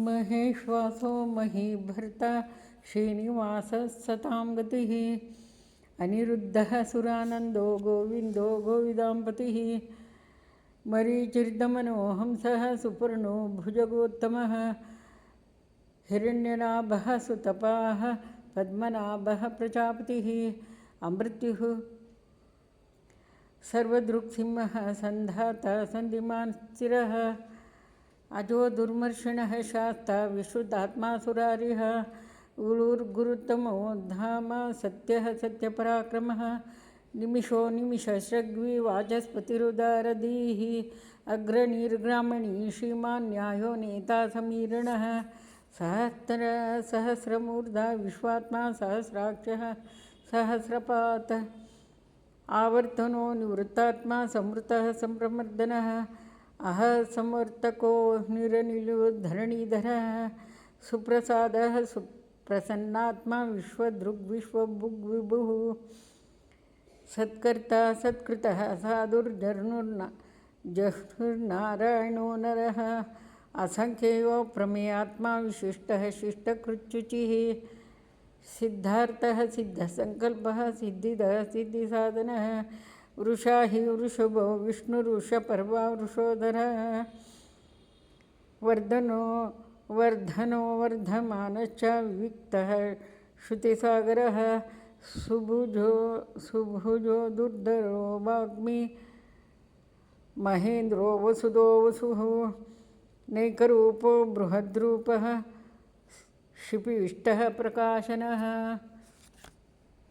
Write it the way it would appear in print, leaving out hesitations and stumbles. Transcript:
महेश्वासो महीभर्ता श्रीनिवासः सतां गतिः अनिरुद्धः सुरानन्दो गोविन्दो गोविदाम्पतिः मरीचिर्दमनो हंसः सुपर्णो भुजगोत्तमः हिरण्यनाभः सुतपाः पद्मनाभः प्रजापतिः अमृत्युः सर्वदृक्सिंहः सन्धाता सन्धिमान् स्थिरः अजो दुर्मर्षिणः शास्ता विश्रुतात्मा सुरारिः गुरुर्गुरुतमो धाम सत्यः सत्यपराक्रमः निमिषो निमिषश्रग्वी वाचस्पतिरुदारधीः अग्रणीर्ग्रामणी श्रीमान् न्यायो नेता समीरणः सहस्रमूर्धा विश्वात्मा सहस्राक्षः सहस्रपात् आवर्तनो निवृत्तात्मा संवृतः संप्रमर्दनः अह संवर्तको निरनिलुधरणीधरः सुप्रसादः सुप्रसन्नात्मा विश्वदृग्विश्वभुग्विभुः सत्कर्ता सत्कृतः साधुर्जह्नुर्नारायणो नरः असंख्येयो प्रमेयात्मा विशिष्टः शिष्टकृच्युचिः सिद्धार्थः सिद्धसंकल्पः सिद्धिदः सिद्धिसाधनः वृषा हि वृषभो विष्णुरुषपर्वा वृषोधरः वर्धनो वर्धमानश्च विविक्तः श्रुतिसागरः सुभुजो दुर्धरो वाग्मी महेन्द्रो वसुदो वसुः नैकरूपो बृहद्रूपः क्षिपिविष्टः प्रकाशनः